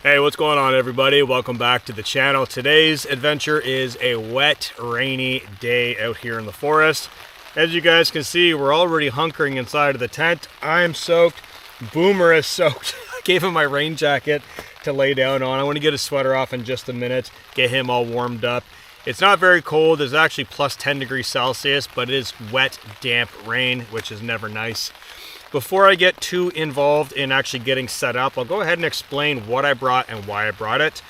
Hey, what's going on, everybody? Welcome back to the channel. Today's adventure is a wet, rainy day out here in the forest. As you guys can see, we're already hunkering inside of the tent. I am soaked. Boomer is soaked. I gave him my rain jacket to lay down on. I want to get his sweater off in just a minute, get him all warmed up. It's not very cold. It's actually plus 10 degrees Celsius, but it is wet, damp rain, which is never nice. Before I get too involved in actually getting set up, I'll go ahead and explain what I brought and why I brought it.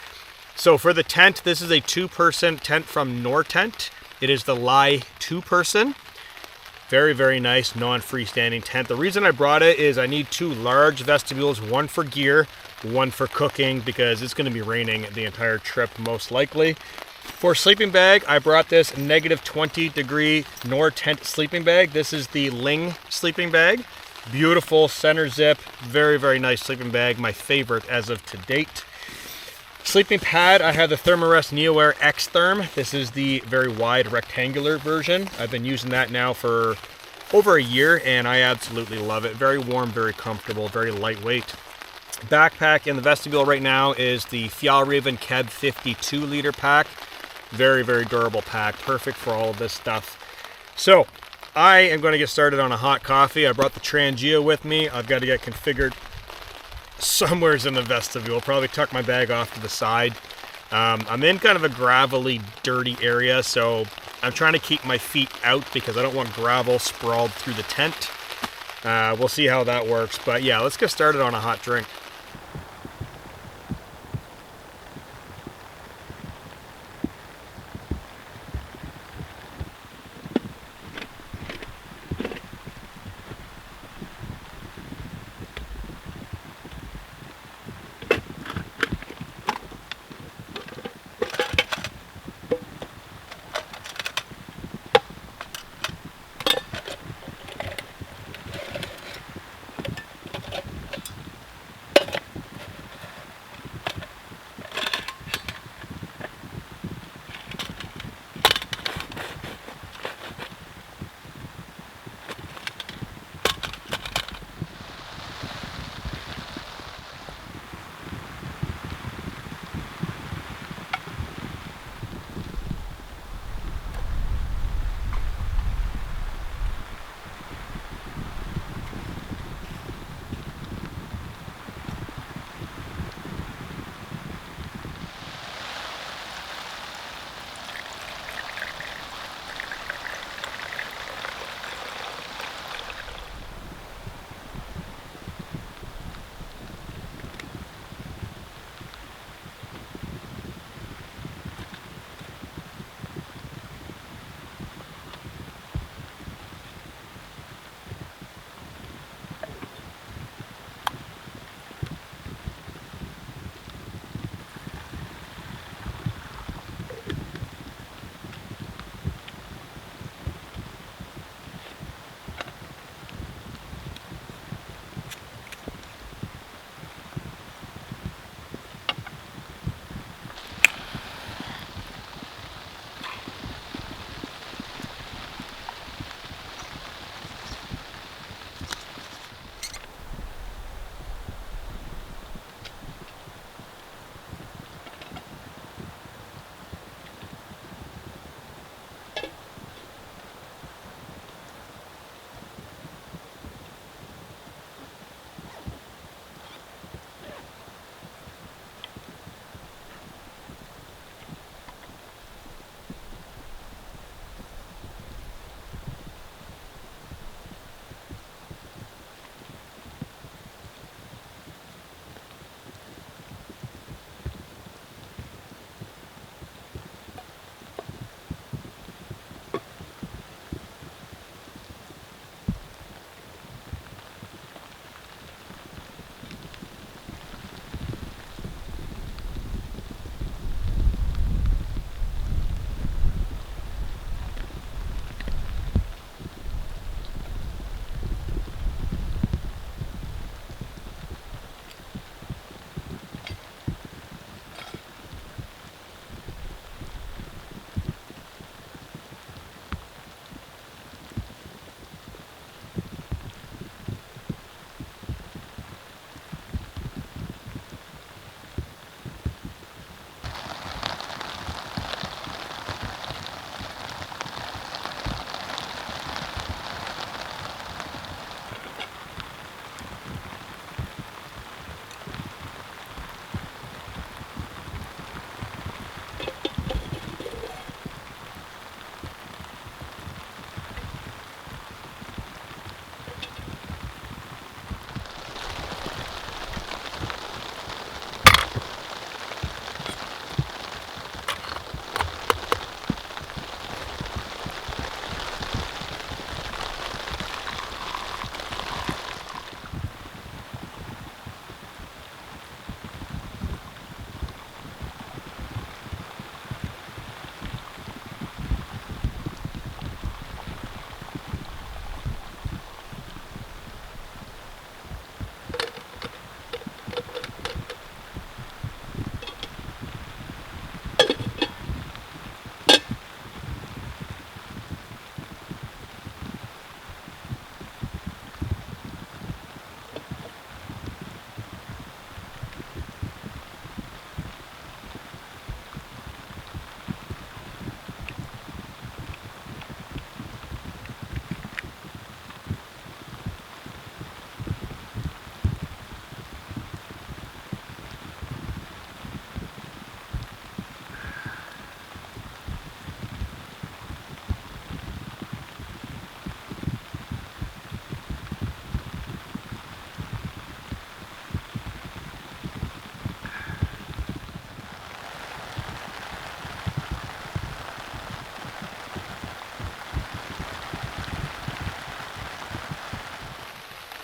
So for the tent, this is a 2-person tent from Nortent. It is the Lie 2-person. Very, very nice non-freestanding tent. The reason I brought it is I need 2 large vestibules, one for gear, one for cooking, because it's going to be raining the entire trip most likely. For sleeping bag, I brought this negative 20 degree Nortent sleeping bag. This is the Ling sleeping bag. Beautiful center zip, very, very nice sleeping bag. My favorite as of to date. Sleeping pad, I have the Thermarest NeoAir X Therm. This is the very wide rectangular version. I've been using that now for over a year and I absolutely love it. Very warm, very comfortable, very lightweight. Backpack in the vestibule right now is the Fjallraven Keb 52 liter pack. Very, very durable pack, perfect for all of this stuff. So I am going to get started on a hot coffee. I brought the Trangia with me. I've got to get configured somewheres in the vestibule. Probably tuck my bag off to the side. I'm in kind of a gravelly, dirty area, so I'm trying to keep my feet out because I don't want gravel sprawled through the tent. We'll see how that works. But yeah, let's get started on a hot drink.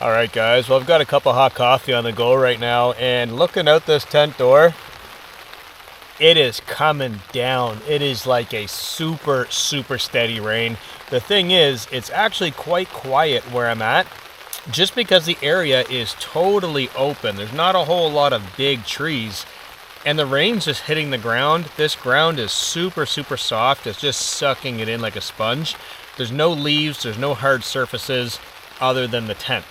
All right, guys. Well, I've got a cup of hot coffee on the go right now, and looking out this tent door, it is coming down. It is like a super steady rain. The thing is, it's actually quite quiet where I'm at, just because the area is totally open. There's not a whole lot of big trees, and the rain's just hitting the ground. This ground is super soft. It's just sucking it in like a sponge. There's no leaves, there's no hard surfaces other than the tent.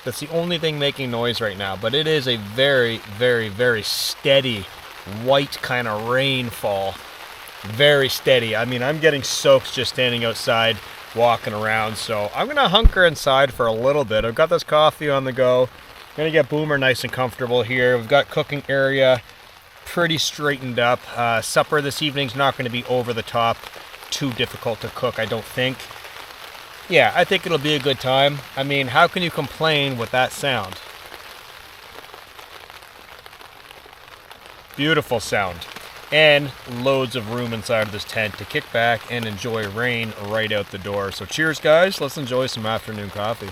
That's the only thing making noise right now, but it is a very steady white kind of rainfall. Very steady. I mean, I'm getting soaked just standing outside walking around, so I'm gonna hunker inside for a little bit. I've got this coffee on the go. I'm gonna get Boomer nice and comfortable here. We've got cooking area pretty straightened up. Supper this evening's not going to be over the top too difficult to cook, I don't think. Yeah, I think it'll be a good time. I mean, how can you complain with that sound? Beautiful sound. And loads of room inside of this tent to kick back and enjoy rain right out the door. So cheers, guys. Let's enjoy some afternoon coffee.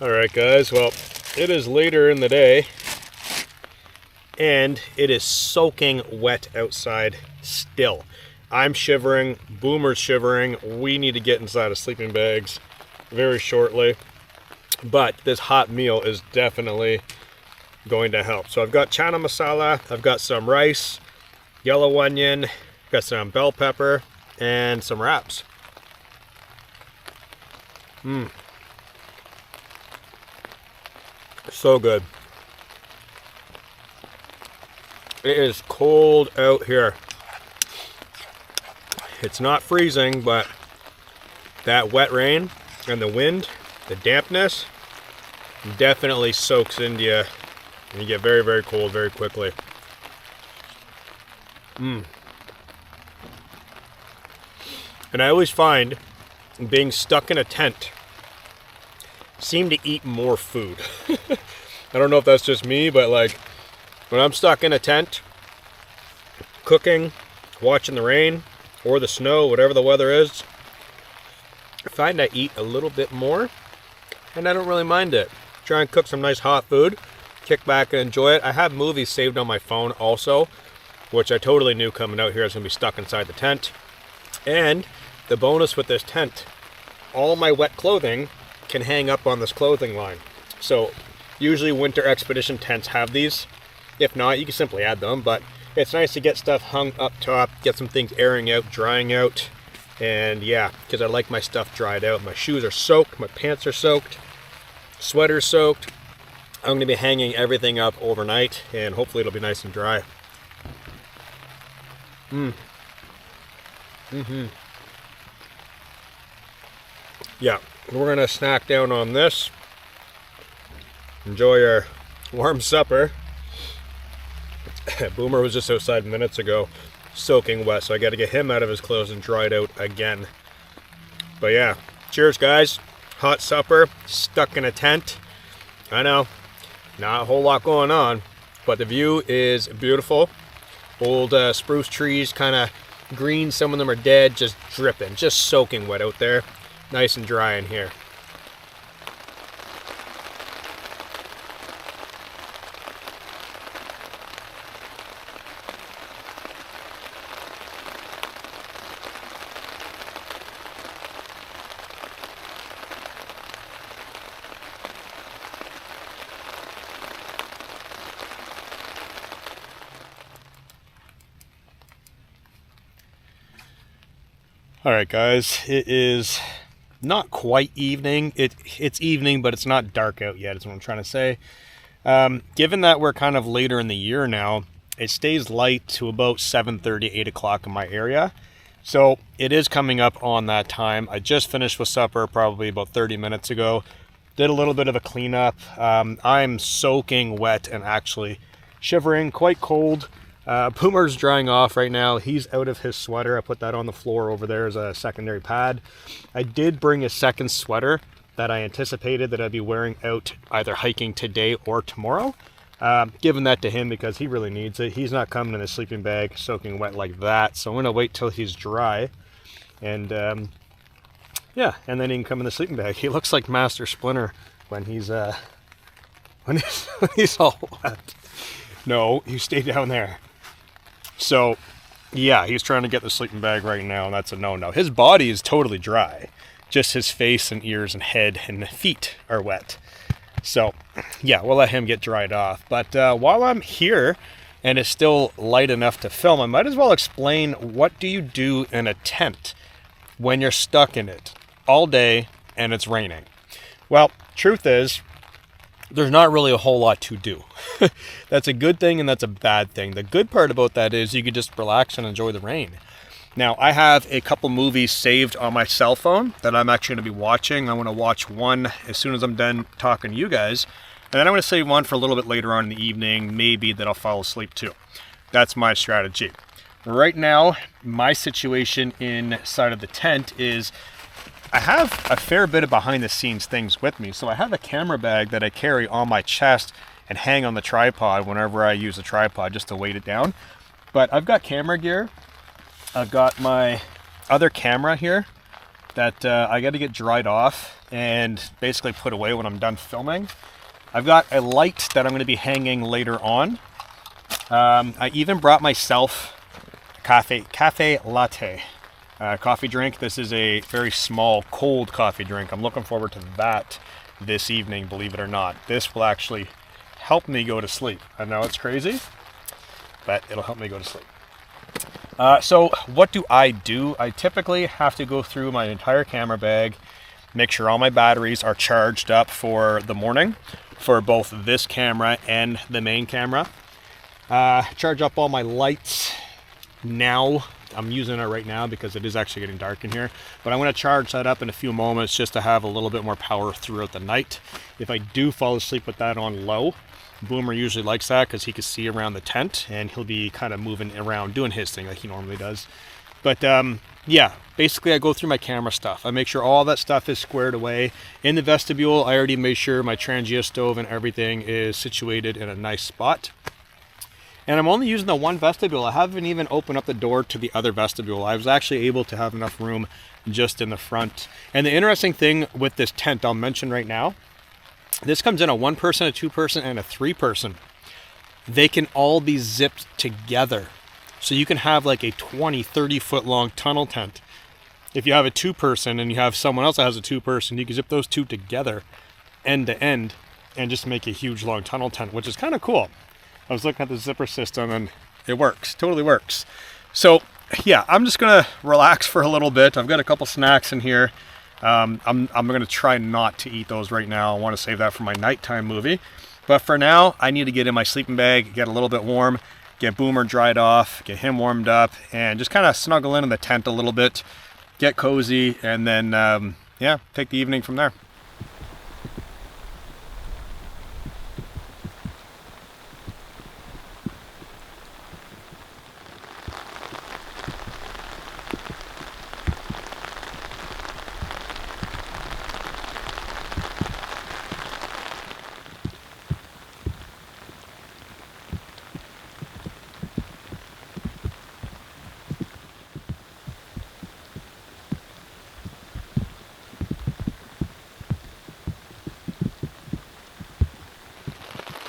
All right, guys, well, it is later in the day and it is soaking wet outside still. I'm shivering, Boomer's shivering. We need to get inside of sleeping bags very shortly, but this hot meal is definitely going to help. So I've got chana masala, I've got some rice, yellow onion, got some bell pepper, and some wraps. So good. It is cold out here. It's not freezing, but that wet rain and the wind, the dampness, definitely soaks into you, and you get very, very cold very quickly. And I always find being stuck in a tent, seem to eat more food. I don't know if that's just me, but like when I'm stuck in a tent, cooking, watching the rain or the snow, whatever the weather is, I find I eat a little bit more and I don't really mind it. Try and cook some nice hot food, kick back and enjoy it. I have movies saved on my phone also, which I totally knew coming out here I was going to be stuck inside the tent. And the bonus with this tent, all my wet clothing can hang up on this clothing line. So usually winter expedition tents have these. If not, you can simply add them, but it's nice to get stuff hung up top, get some things airing out, drying out. And yeah, because I like my stuff dried out. My shoes are soaked, my pants are soaked, sweater's soaked. I'm going to be hanging everything up overnight and hopefully it'll be nice and dry. Yeah, we're going to snack down on this. Enjoy our warm supper. Boomer was just outside minutes ago, soaking wet, so I got to get him out of his clothes and dried out again. But yeah, cheers guys. Hot supper, stuck in a tent. I know, not a whole lot going on, but the view is beautiful. Old spruce trees, kind of green, some of them are dead, just dripping, just soaking wet out there. Nice and dry in here. All right, guys, it is not quite evening. It's evening, but it's not dark out yet, is what I'm trying to say. Given that we're kind of later in the year now, it stays light to about 7:30, 8 o'clock in my area. So it is coming up on that time. I just finished with supper probably about 30 minutes ago. Did a little bit of a cleanup. I'm soaking wet and actually shivering, quite cold. Boomer's drying off right now. He's out of his sweater. I put that on the floor over there as a secondary pad. I did bring a second sweater that I anticipated that I'd be wearing out either hiking today or tomorrow. Giving that to him because he really needs it. He's not coming in a sleeping bag soaking wet like that. So I'm going to wait till he's dry. And yeah, and then he can come in the sleeping bag. He looks like Master Splinter when he's when he's all wet. No, you stay down there. So, yeah, he's trying to get the sleeping bag right now, and that's a no-no. His body is totally dry. Just his face and ears and head and feet are wet. So, yeah, we'll let him get dried off. But while I'm here and it's still light enough to film, I might as well explain what do you do in a tent when you're stuck in it all day and it's raining. Well, truth is, there's not really a whole lot to do. That's a good thing and that's a bad thing. The good part about that is you can just relax and enjoy the rain. Now, I have a couple movies saved on my cell phone that I'm actually going to be watching. I want to watch one as soon as I'm done talking to you guys. And then I'm going to save one for a little bit later on in the evening, maybe that I'll fall asleep to. That's my strategy. Right now, my situation inside of the tent is I have a fair bit of behind the scenes things with me. So I have a camera bag that I carry on my chest and hang on the tripod whenever I use the tripod just to weight it down. But I've got camera gear. I've got my other camera here that I got to get dried off. and basically put away when I'm done filming. I've got a light that I'm going to be hanging later on. I even brought myself a cafe latte coffee drink. This is a very small cold coffee drink. I'm looking forward to that this evening, believe it or not. This will actually help me go to sleep. I know it's crazy, but it'll help me go to sleep. So what do? I typically have to go through my entire camera bag, make sure all my batteries are charged up for the morning for both this camera and the main camera. Charge up all my lights now. I'm using it right now because it is actually getting dark in here, but I'm going to charge that up in a few moments just to have a little bit more power throughout the night. If I do fall asleep with that on low, Boomer usually likes that because he can see around the tent and he'll be kind of moving around doing his thing like he normally does. But yeah, basically I go through my camera stuff. I make sure all that stuff is squared away. In the vestibule, I already made sure my Trangia stove and everything is situated in a nice spot. And I'm only using the one vestibule. I haven't even opened up the door to the other vestibule. I was actually able to have enough room just in the front. And the interesting thing with this tent, I'll mention right now, this comes in a 1-person, a 2-person, and a 3-person. They can all be zipped together. So you can have like a 20, 30 foot long tunnel tent. If you have a 2-person and you have someone else that has a 2-person, you can zip those two together end to end and just make a huge long tunnel tent, which is kind of cool. I was looking at the zipper system and it works, totally works. So yeah, I'm just gonna relax for a little bit. I've got a couple snacks in here. I'm gonna try not to eat those right now. I want to save that for my nighttime movie. But for now, I need to get in my sleeping bag, get a little bit warm, get Boomer dried off, get him warmed up, and just kind of snuggle in the tent a little bit, get cozy, and then yeah, take the evening from there.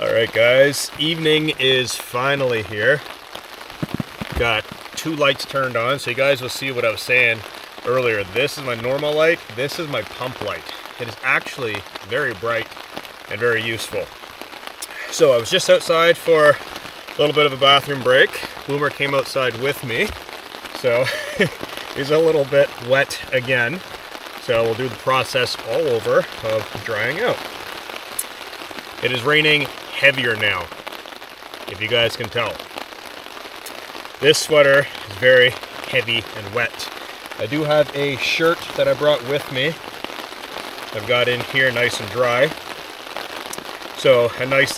Alright guys, evening is finally here. Got 2 lights turned on, so you guys will see what I was saying earlier. This is my normal light, this is my pump light. It is actually very bright and very useful. So I was just outside for a little bit of a bathroom break. Boomer came outside with me, so he's a little bit wet again. So we'll do the process all over of drying out. It is raining heavier now, if you guys can tell. This sweater is very heavy and wet. I do have a shirt that I brought with me. I've got in here nice and dry. So a nice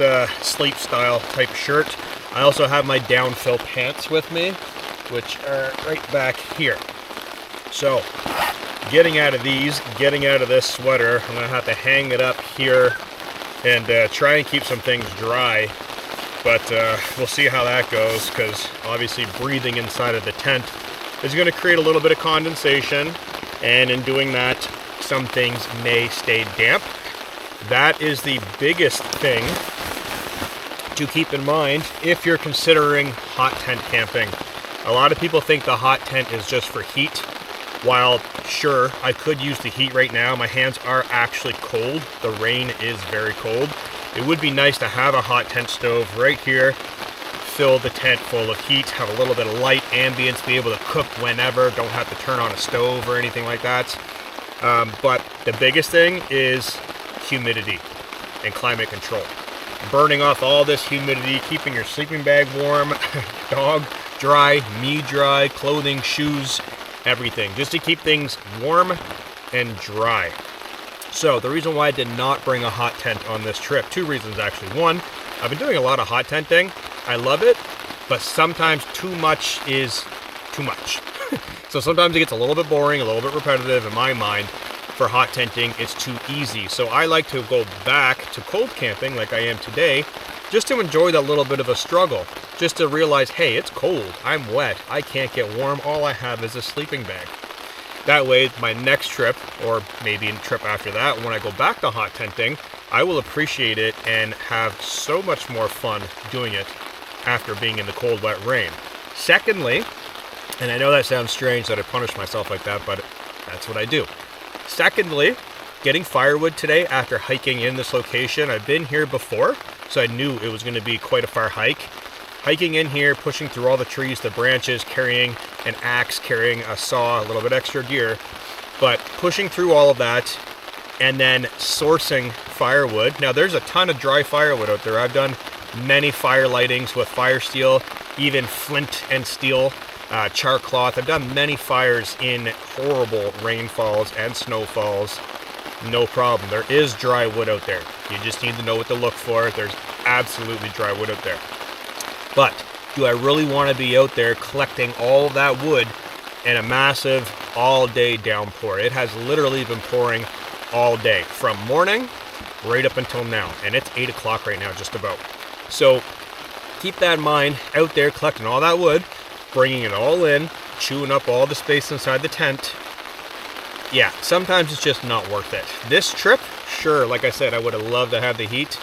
sleep style type shirt. I also have my downfill pants with me, which are right back here. So getting out of these, getting out of this sweater, I'm gonna have to hang it up here and try and keep some things dry, but we'll see how that goes, because obviously breathing inside of the tent is going to create a little bit of condensation, and in doing that some things may stay damp. That is the biggest thing to keep in mind if you're considering hot tent camping. A lot of people think the hot tent is just for heat. While sure, I could use the heat right now, my hands are actually cold. The rain is very cold. It would be nice to have a hot tent stove right here, fill the tent full of heat, have a little bit of light, ambience, be able to cook whenever, don't have to turn on a stove or anything like that. But the biggest thing is humidity and climate control. Burning off all this humidity, keeping your sleeping bag warm, dog dry, me dry, clothing, shoes, everything, just to keep things warm and dry. So the reason why I did not bring a hot tent on this trip, 2 reasons actually. One, I've been doing a lot of hot tenting. I love it, but sometimes too much is too much. So sometimes it gets a little bit boring, a little bit repetitive in my mind. For hot tenting, it's too easy. So I like to go back to cold camping like I am today, just to enjoy that little bit of a struggle. Just to realize, hey, it's cold, I'm wet, I can't get warm, all I have is a sleeping bag. That way, my next trip, or maybe a trip after that, when I go back to hot tenting, I will appreciate it and have so much more fun doing it after being in the cold, wet rain. Secondly, and I know that sounds strange that I punish myself like that, but that's what I do. Secondly, getting firewood today after hiking in this location. I've been here before, so I knew it was going to be quite a far hike. Hiking in here, pushing through all the trees, the branches, carrying an axe, carrying a saw, a little bit extra gear, but pushing through all of that and then sourcing firewood. Now there's a ton of dry firewood out there. I've done many fire lightings with fire steel, even flint and steel, char cloth. I've done many fires in horrible rainfalls and snowfalls. No problem. There is dry wood out there. You just need to know what to look for. There's absolutely dry wood out there. But do I really want to be out there collecting all of that wood in a massive all-day downpour? It has literally been pouring all day from morning right up until now, and it's 8 o'clock right now, just about. So keep that in mind. Out there collecting all that wood, bringing it all in, chewing up all the space inside the tent. Yeah, sometimes it's just not worth it. This trip, sure, like I said, I would have loved to have the heat.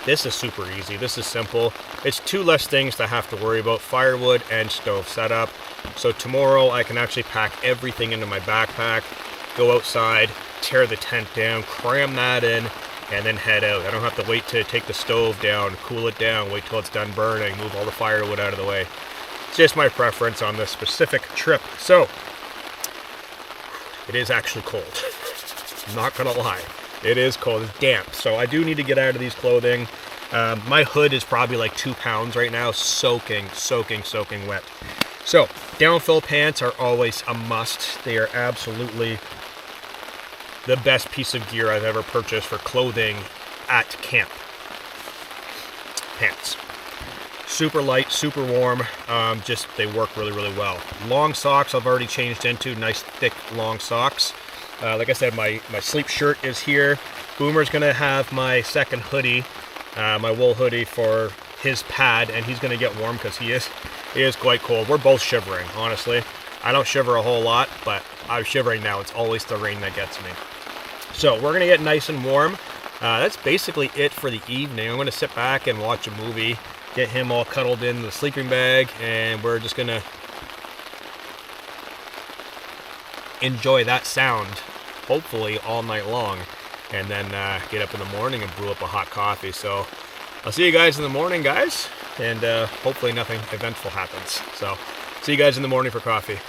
This is super easy. This is simple. It's 2 less things to have to worry about: firewood and stove setup. So tomorrow I can actually pack everything into my backpack, go outside, tear the tent down, cram that in, and then head out. I don't have to wait to take the stove down, cool it down, wait till it's done burning, move all the firewood out of the way. It's just my preference on this specific trip. So it is actually cold. I'm not gonna lie. It is cold. It's damp. So I do need to get out of these clothing. My hood is probably like 2 pounds right now, soaking wet. So downfill pants are always a must. They are absolutely the best piece of gear I've ever purchased for clothing at camp. Pants. Super light, super warm. Just they work really, really well. Long socks I've already changed into. Nice thick long socks. Like I said, my sleep shirt is here. Boomer's gonna have my second hoodie, my wool hoodie, for his pad, and he's gonna get warm because he is quite cold. We're both shivering, honestly. I don't shiver a whole lot, but I'm shivering now. It's always the rain that gets me. So we're gonna get nice and warm. That's basically it for the evening. I'm gonna sit back and watch a movie, get him all cuddled in the sleeping bag, and we're just gonna enjoy that sound, hopefully all night long, and then get up in the morning and brew up a hot coffee. So I'll see you guys in the morning, guys, and hopefully nothing eventful happens. So see you guys in the morning for coffee.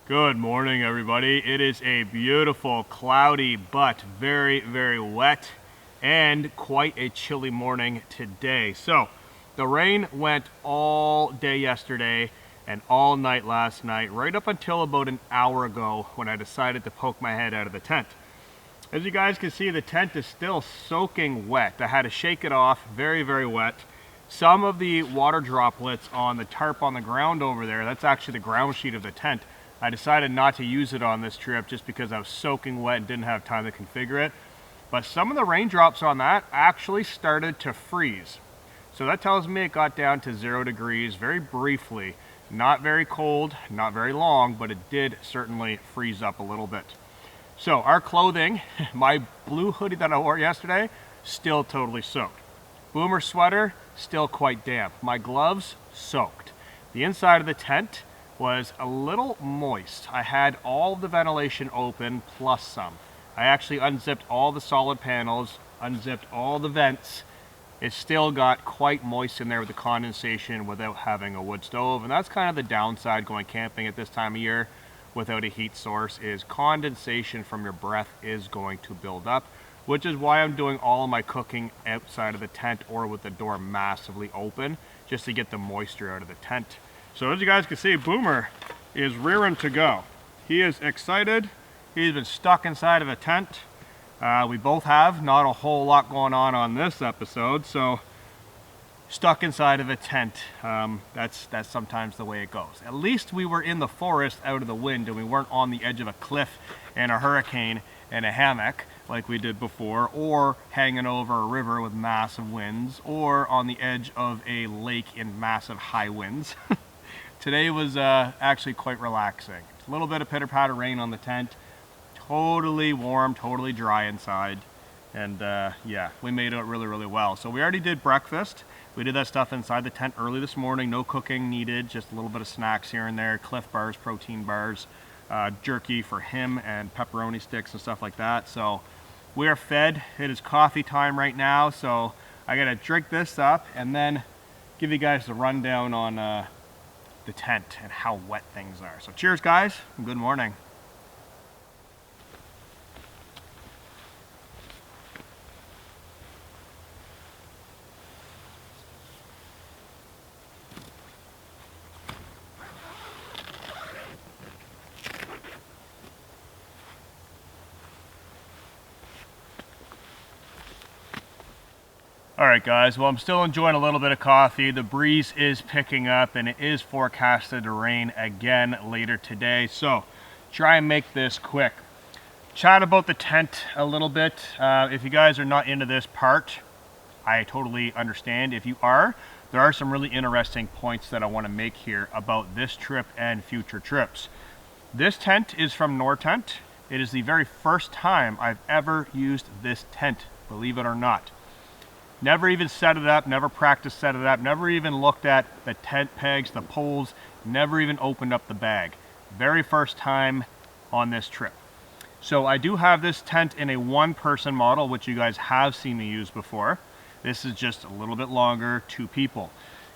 Good morning, everybody. It is a beautiful, cloudy, but very, very wet and quite a chilly morning today. So the rain went all day yesterday and all night last night, right up until about an hour ago when I decided to poke my head out of the tent. As you guys can see, the tent is still soaking wet. I had to shake it off, very, very wet. Some of the water droplets on the tarp on the ground over there, that's actually the ground sheet of the tent. I decided not to use it on this trip just because I was soaking wet and didn't have time to configure it. But some of the raindrops on that actually started to freeze. So that tells me it got down to 0 degrees very briefly. Not very cold, not very long, but it did certainly freeze up a little bit. So our clothing, my blue hoodie that I wore yesterday, still totally soaked. Boomer sweater, still quite damp. My gloves, soaked. The inside of the tent was a little moist. I had all the ventilation open plus some. I actually unzipped all the solid panels, unzipped all the vents. It still got quite moist in there with the condensation without having a wood stove. And that's kind of the downside going camping at this time of year without a heat source, is condensation from your breath is going to build up, which is why I'm doing all of my cooking outside of the tent or with the door massively open just to get the moisture out of the tent. So as you guys can see, Boomer is rearing to go. He is excited. He's been stuck inside of a tent. We both have, not a whole lot going on this episode, so stuck inside of a tent, that's sometimes the way it goes. At least we were in the forest out of the wind and we weren't on the edge of a cliff and a hurricane and a hammock like we did before, or hanging over a river with massive winds, or on the edge of a lake in massive high winds. Today was actually quite relaxing. A little bit of pitter-patter rain on the tent, totally warm, totally dry inside, and yeah, we made it really, really well. So we already did breakfast. We did that stuff inside the tent early this morning. No cooking needed, just a little bit of snacks here and there, Cliff bars, protein bars, jerky for him, and pepperoni sticks and stuff like that. So we are fed. It is coffee time right now, so I gotta drink this up and then give you guys the rundown on the tent and how wet things are. So cheers, guys, and good morning. All right, guys, well, I'm still enjoying a little bit of coffee. The breeze is picking up and it is forecasted to rain again later today. So try and make this quick. Chat about the tent a little bit. If you guys are not into this part, I totally understand. If you are, there are some really interesting points that I want to make here about this trip and future trips. This tent is from Nortent. It is the very first time I've ever used this tent, believe it or not. Never even set it up, never practiced set it up, never even looked at the tent pegs, the poles, never even opened up the bag. Very first time on this trip. So I do have this tent in a one-person model, which you guys have seen me use before. This is just a little bit longer, 2 people.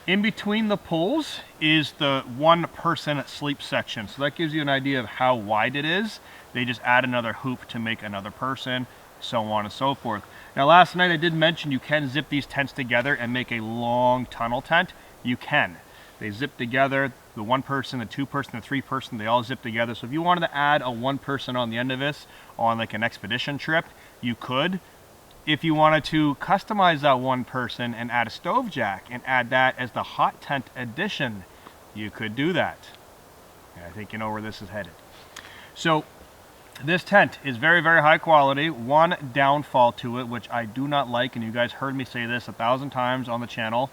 In between the poles is the one-person sleep section. So that gives you an idea of how wide it is. They just add another hoop to make another person, so on and so forth. Now last night I did mention you can zip these tents together and make a long tunnel tent. You can. They zip together, the 1 person, the 2 person, the 3 person, they all zip together. So if you wanted to add a 1 person on the end of this on like an expedition trip, you could. If you wanted to customize that 1 person and add a stove jack and add that as the hot tent edition, you could do that. And I think you know where this is headed. So this tent is very, very high quality. One downfall to it, which I do not like, and you guys heard me say this 1,000 times on the channel,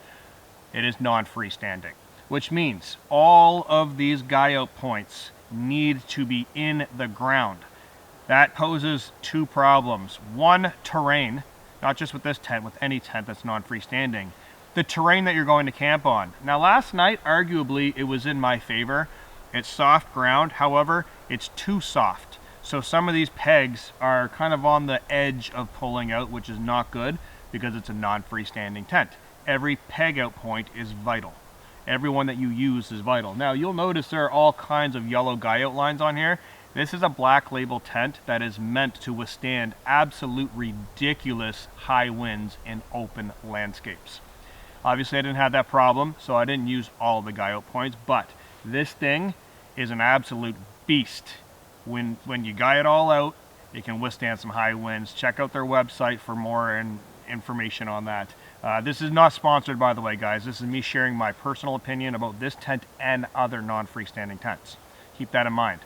it is non-freestanding, which means all of these guy out points need to be in the ground. That poses 2 problems. 1, terrain, not just with this tent, with any tent that's non-freestanding. The terrain that you're going to camp on. Now last night, arguably, it was in my favor. It's soft ground, however, it's too soft. So some of these pegs are kind of on the edge of pulling out, which is not good because it's a non-freestanding tent. Every peg out point is vital. Every one that you use is vital. Now you'll notice there are all kinds of yellow guy outlines on here. This is a black label tent that is meant to withstand absolute ridiculous high winds in open landscapes. Obviously I didn't have that problem, so I didn't use all the guy out points, but this thing is an absolute beast. When you guy it all out, it can withstand some high winds. Check out their website for more information on that. This is not sponsored, by the way, guys. This is me sharing my personal opinion about this tent and other non-freestanding tents. Keep that in mind.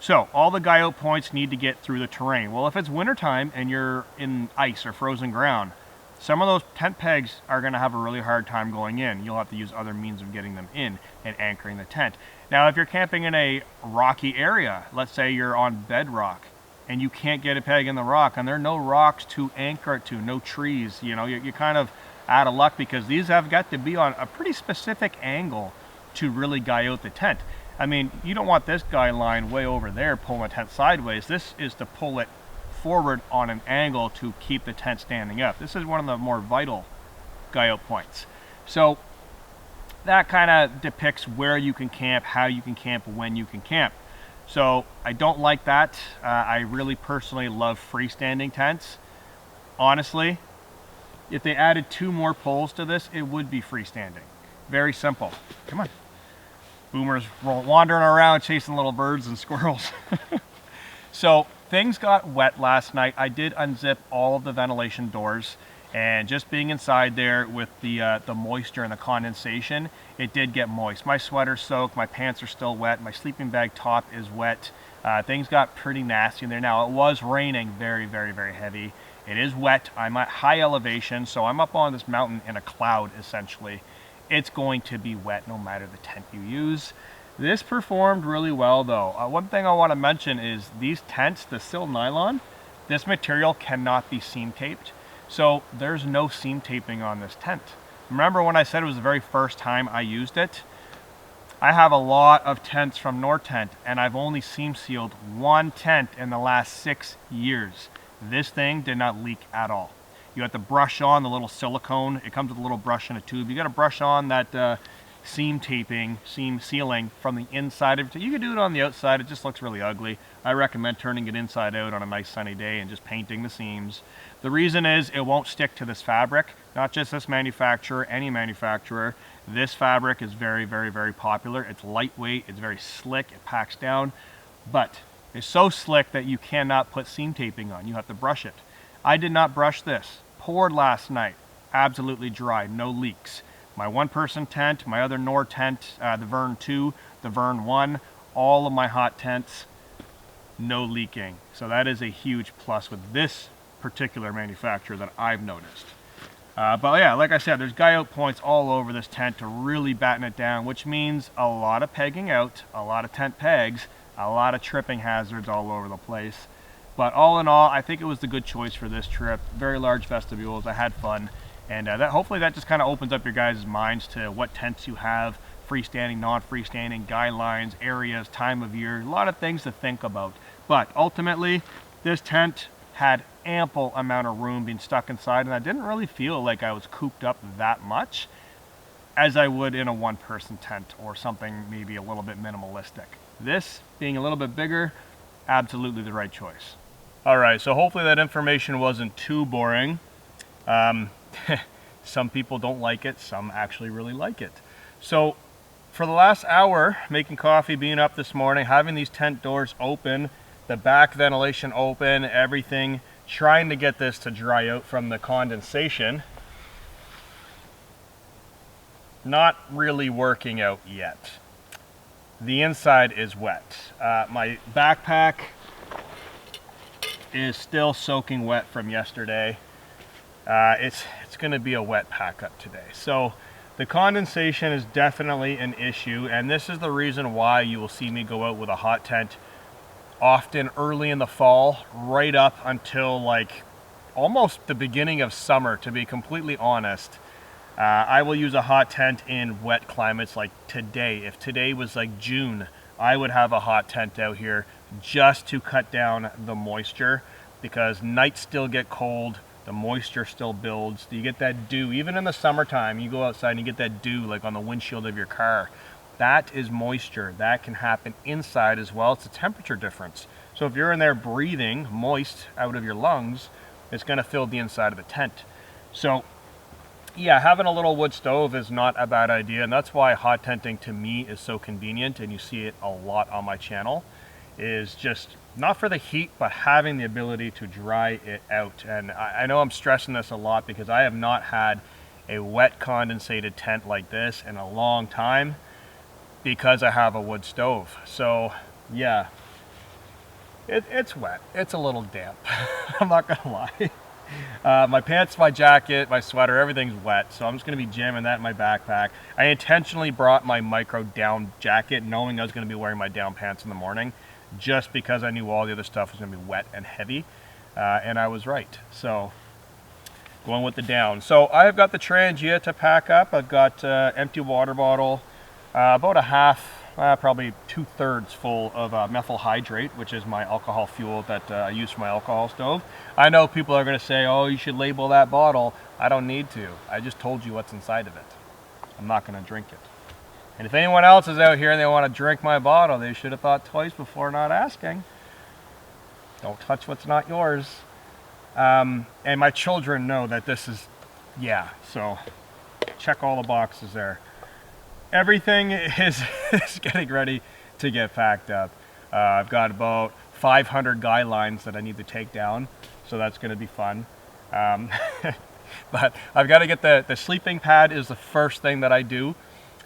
So all the guy out points need to get through the terrain. Well, if it's wintertime and you're in ice or frozen ground, some of those tent pegs are going to have a really hard time going in. You'll have to use other means of getting them in and anchoring the tent. Now, if you're camping in a rocky area, let's say you're on bedrock and you can't get a peg in the rock and there are no rocks to anchor it to, no trees, you know, you're kind of out of luck because these have got to be on a pretty specific angle to really guy out the tent. I mean, you don't want this guy line way over there pulling the tent sideways. This is to pull it forward on an angle to keep the tent standing up. This is one of the more vital guy out points. So that kind of depicts where you can camp, how you can camp, when you can camp. So I don't like that. I really personally love freestanding tents. Honestly, if they added 2 more poles to this, it would be freestanding. Very simple. Come on. Boomers wandering around chasing little birds and squirrels. So things got wet last night. I did unzip all of the ventilation doors, and just being inside there with the moisture and the condensation, it did get moist. My sweater's soaked, my pants are still wet, my sleeping bag top is wet. Things got pretty nasty in there. Now, it was raining very, very, very heavy. It is wet. I'm at high elevation, so I'm up on this mountain in a cloud, essentially. It's going to be wet no matter the tent you use. This performed really well though. One thing I want to mention is these tents, the sill nylon, this material cannot be seam taped. So there's no seam taping on this tent. Remember when I said it was the very first time I used it? I have a lot of tents from Nortent and I've only seam sealed 1 tent in the last 6 years. This thing did not leak at all. You have to brush on the little silicone. It comes with a little brush and a tube. You got to brush on that seam taping, seam sealing from the inside of it. You can do it on the outside. It just looks really ugly. I recommend turning it inside out on a nice sunny day and just painting the seams. The reason is it won't stick to this fabric. Not just this manufacturer, any manufacturer. This fabric is very, very, very popular. It's lightweight. It's very slick. It packs down. But it's so slick that you cannot put seam taping on. You have to brush it. I did not brush this. Poured last night. Absolutely dry. No leaks. My 1-person tent, my other Nor tent, the Vern 2, the Vern 1, all of my hot tents, no leaking. So that is a huge plus with this particular manufacturer that I've noticed. But yeah, like I said, there's guy out points all over this tent to really batten it down, which means a lot of pegging out, a lot of tent pegs, a lot of tripping hazards all over the place. But all in all, I think it was the good choice for this trip. Very large vestibules. I had fun. And hopefully that just kind of opens up your guys' minds to what tents you have, freestanding, non-freestanding, guidelines, areas, time of year, a lot of things to think about. But ultimately, this tent had ample amount of room being stuck inside, and I didn't really feel like I was cooped up that much as I would in a 1-person tent or something maybe a little bit minimalistic. This, being a little bit bigger, absolutely the right choice. All right, so hopefully that information wasn't too boring. Some people don't like it, some actually really like it. So for the last hour, making coffee, being up this morning, having these tent doors open, the back ventilation open, everything, trying to get this to dry out from the condensation, not really working out yet. The inside is wet. My backpack is still soaking wet from yesterday. It's going to be a wet pack up today. So the condensation is definitely an issue, and this is the reason why you will see me go out with a hot tent often early in the fall, right up until like almost the beginning of summer, to be completely honest. I will use a hot tent in wet climates like today. If today was like June, I would have a hot tent out here just to cut down the moisture, because nights still get cold. the moisture still builds. You get that dew. Even in the summertime, you go outside and you get that dew like on the windshield of your car. That is moisture. That can happen inside as well. It's a temperature difference. So if you're in there breathing moist out of your lungs, it's going to fill the inside of the tent. So yeah, having a little wood stove is not a bad idea, and that's why hot tenting to me is so convenient, and you see it a lot on my channel, is just not for the heat, but having the ability to dry it out. And I know I'm stressing this a lot because I have not had a wet condensated tent like this in a long time because I have a wood stove. So yeah, it's wet. It's a little damp. I'm not gonna lie. My pants, my jacket, my sweater, everything's wet, so I'm just going to be jamming that in my backpack. I intentionally brought my micro down jacket knowing I was going to be wearing my down pants in the morning, just because I knew all the other stuff was going to be wet and heavy, and I was right. So going with the down. So I've got the Trangia to pack up. I've got empty water bottle, about a half, probably 2/3 full of methyl hydrate, which is my alcohol fuel that I use for my alcohol stove. I know people are going to say, oh, you should label that bottle. I don't need to. I just told you what's inside of it. I'm not going to drink it. And if anyone else is out here and they want to drink my bottle, they should have thought twice before not asking. Don't touch what's not yours. And my children know that this is, yeah, so check all the boxes there. Everything is getting ready to get packed up. I've got about 500 guy lines that I need to take down, so that's going to be fun. But I've got to get the sleeping pad is the first thing that I do.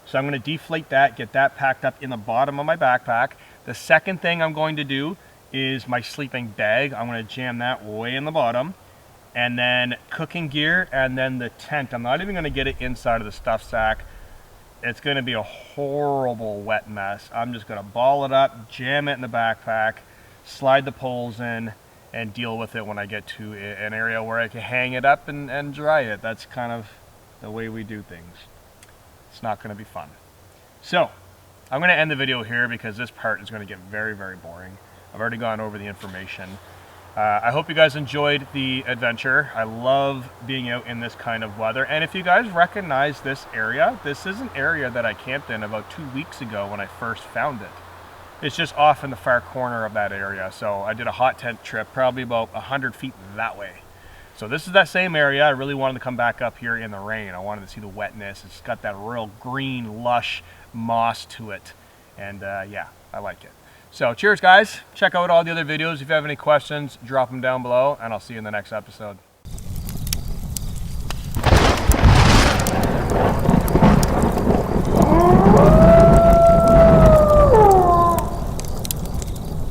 So I'm going to deflate that, get that packed up in the bottom of my backpack. The second thing I'm going to do is my sleeping bag. I'm going to jam that way in the bottom. And then cooking gear, and then the tent. I'm not even going to get it inside of the stuff sack. It's going to be a horrible wet mess. I'm just going to ball it up, jam it in the backpack, slide the poles in, and deal with it when I get to an area where I can hang it up and dry it. That's kind of the way we do things. It's not going to be fun. So I'm going to end the video here because this part is going to get very, very boring. I've already gone over the information. I hope you guys enjoyed the adventure. I love being out in this kind of weather. And if you guys recognize this area, this is an area that I camped in about 2 weeks ago when I first found it. It's just off in the far corner of that area. So I did a hot tent trip, probably about 100 feet that way. So this is that same area. I really wanted to come back up here in the rain. I wanted to see the wetness. It's got that real green, lush moss to it. And yeah, I like it. So cheers, guys. Check out all the other videos. If you have any questions, drop them down below, and I'll see you in the next episode.